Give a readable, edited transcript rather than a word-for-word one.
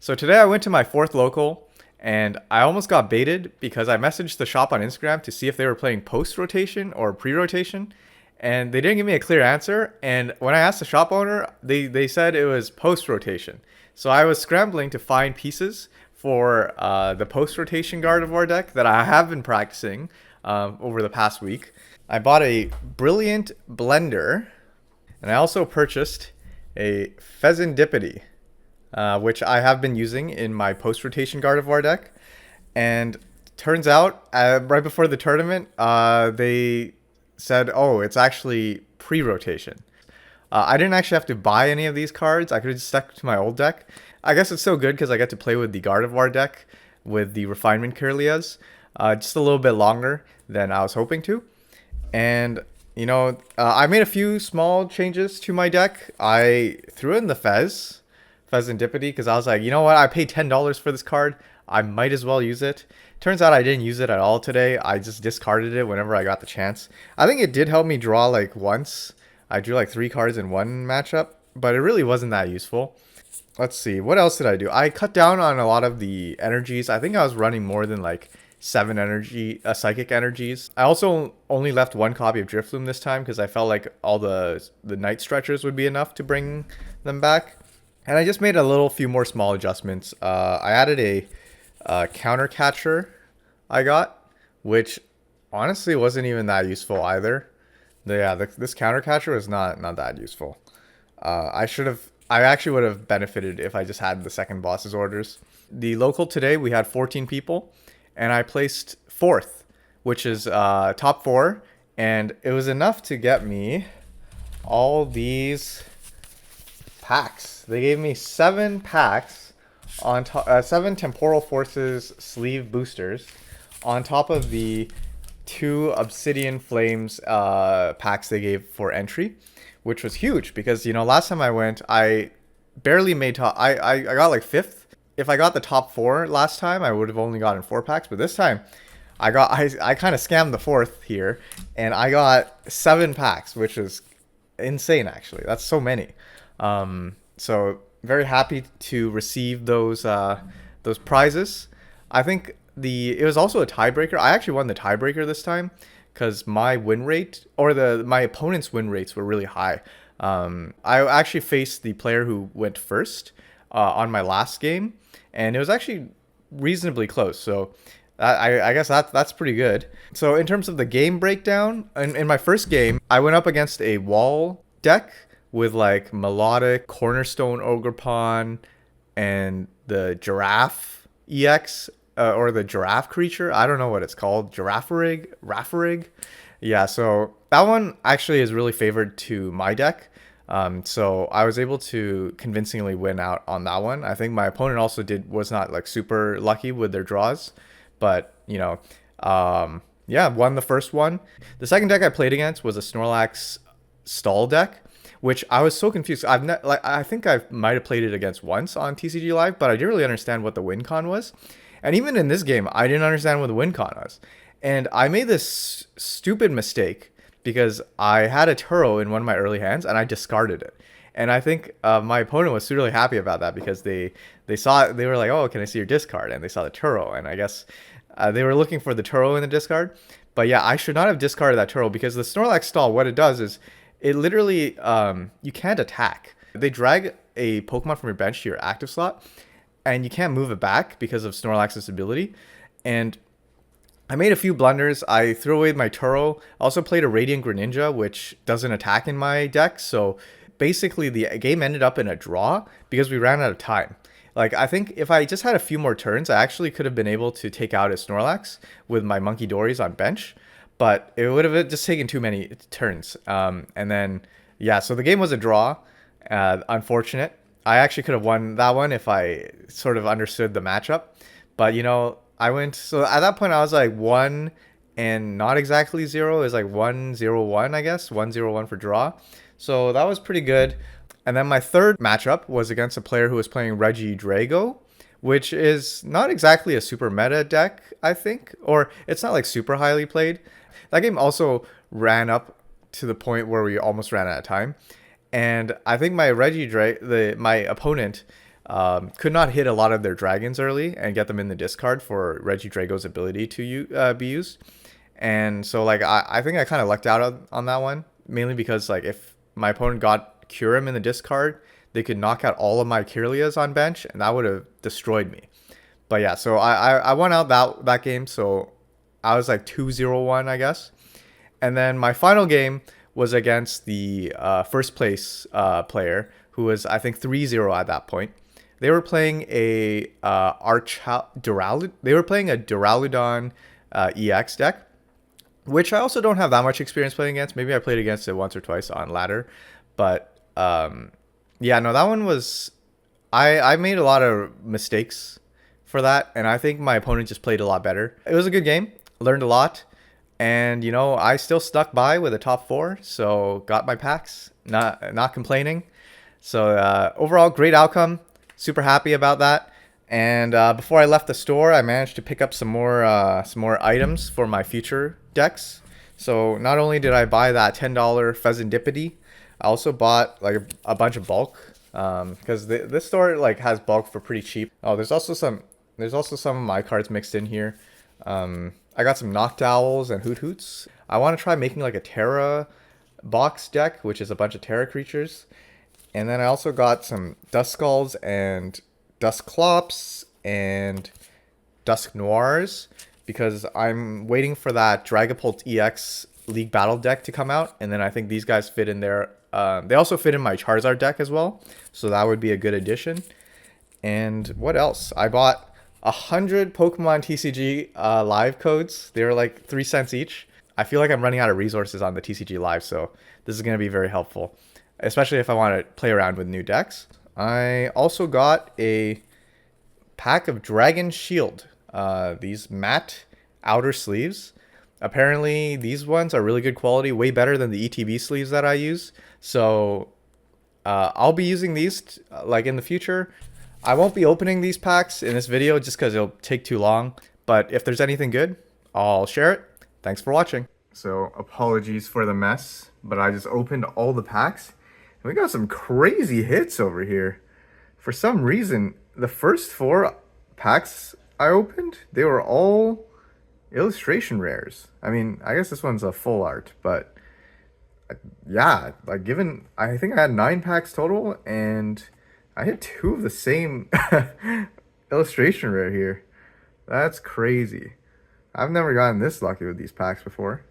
So today I went to my fourth local and I almost got baited because I messaged the shop on Instagram to see if they were playing post rotation or pre rotation. And they didn't give me a clear answer. And when I asked the shop owner, they said it was post rotation. So I was scrambling to find pieces for the post rotation Gardevoir deck that I have been practicing over the past week. I bought a Brilliant Blender and I also purchased a Pheasantipity, which I have been using in my post-rotation Gardevoir deck. And turns out, right before the tournament, they said, oh, it's actually pre-rotation. I didn't actually have to buy any of these cards. I could have just stuck to my old deck. I guess it's so good because I get to play with the Gardevoir deck with the Refinement Kirlias just a little bit longer than I was hoping to. And I made a few small changes to my deck. I threw in the Pheasantipity, because I was like, you know what? I paid $10 for this card. I might as well use it. Turns out I didn't use it at all today. I just discarded it whenever I got the chance. I think it did help me draw like once. I drew like 3 cards in one matchup, but it really wasn't that useful. Let's see. What else did I do? I cut down on a lot of the energies. I think I was running more than like 7 psychic energies. I also only left 1 copy of Drifloon this time because I felt like all the night stretchers would be enough to bring them back. And I just made a few more small adjustments. I added a counter catcher I got, which honestly wasn't even that useful either. This counter catcher was not that useful. I actually would have benefited if I just had the second boss's orders. The local today, we had 14 people, and I placed 4th, which is top 4, and it was enough to get me all these packs. They gave me 7 packs on 7 Temporal Forces sleeve boosters on top of the 2 Obsidian Flames packs they gave for entry, which was huge because last time I went, I barely made top. I got like 5th. If I got the top 4 last time, I would have only gotten 4 packs, but this time I kind of scammed the 4th here, and I got 7 packs, which is insane actually. That's so many. So very happy to receive those prizes. I think it was also a tiebreaker. I actually won the tiebreaker this time because my win rate or my opponent's win rates were really high. I actually faced the player who went first on my last game, and it was actually reasonably close. So I guess that's pretty good. So in terms of the game breakdown, in my first game, I went up against a wall deck with like Melodic, Cornerstone Ogerpon, and the Giraffe EX, or the Giraffe creature. I don't know what it's called. Raffarig. Yeah, so that one actually is really favored to my deck. So I was able to convincingly win out on that one. I think my opponent also was not like super lucky with their draws, but won the first one. The second deck I played against was a Snorlax stall deck, which I was so confused. I think I might have played it against once on TCG Live, but I didn't really understand what the win con was. And even in this game, I didn't understand what the win con was. And I made this stupid mistake because I had a Turo in one of my early hands and I discarded it. And I think my opponent was really happy about that because they saw it. They were like, oh, can I see your discard? And they saw the Turo. And I guess they were looking for the Turo in the discard. But yeah, I should not have discarded that Turo because the Snorlax stall, what it does is it literally, you can't attack. They drag a Pokemon from your bench to your active slot, and you can't move it back because of Snorlax's ability. And I made a few blunders. I threw away my Turo. I also played a Radiant Greninja, which doesn't attack in my deck. So basically, the game ended up in a draw because we ran out of time. Like, I think if I just had a few more turns, I actually could have been able to take out a Snorlax with my Monkey Dories on bench. But it would have just taken too many turns. And then, yeah, so the game was a draw. Unfortunate. I actually could have won that one if I sort of understood the matchup. But, so at that point, I was like 1 and not exactly 0. It was like 1-0-1, I guess. 1-0-1 for draw. So that was pretty good. And then my third matchup was against a player who was playing Regidrago, which is not exactly a super meta deck, I think. Or it's not like super highly played. That game also ran up to the point where we almost ran out of time. And I think my my opponent could not hit a lot of their dragons early and get them in the discard for Regidrago's ability to be used. And so like I think I kind of lucked out on that one, mainly because like if my opponent got Kyurem in the discard, they could knock out all of my Kirlias on bench, and that would have destroyed me. But yeah, so I won out that game, so I was like 2-0-1, I guess. And then my final game was against the first place player, who was I think 3-0 at that point. They were playing a They were playing a Duraludon EX deck, which I also don't have that much experience playing against. Maybe I played against it once or twice on ladder, but yeah, no, that one was I made a lot of mistakes for that, and I think my opponent just played a lot better. It was a good game, learned a lot, and you know I still stuck by with a top 4, so got my packs, not complaining. So overall, great outcome. Super happy about that. And before I left the store, I managed to pick up some more items for my future decks. So not only did I buy that $10 Pheasantipede, I also bought like a bunch of bulk because this store like has bulk for pretty cheap. Oh, there's also some of my cards mixed in here. I got some Noctowls and Hoots. I want to try making like a Terra box deck, which is a bunch of Terra creatures. And then I also got some Duskulls and Dusclops and Dusknoirs because I'm waiting for that Dragapult EX League Battle deck to come out. And then I think these guys fit in there. They also fit in my Charizard deck as well. So that would be a good addition. And what else? I bought 100 Pokemon TCG live codes. They were like 3 cents each. I feel like I'm running out of resources on the TCG live, so this is going to be very helpful, especially if I want to play around with new decks. I also got a pack of Dragon Shield, these matte outer sleeves. Apparently, these ones are really good quality, way better than the ETB sleeves that I use. So I'll be using these like in the future. I won't be opening these packs in this video just because it'll take too long. But if there's anything good, I'll share it. Thanks for watching. So apologies for the mess, but I just opened all the packs. We got some crazy hits over here. For some reason, the first 4 packs I opened, they were all illustration rares. I mean, I guess this one's a full art, but yeah, like I think I had 9 packs total, and I hit 2 of the same illustration rare here. That's crazy. I've never gotten this lucky with these packs before.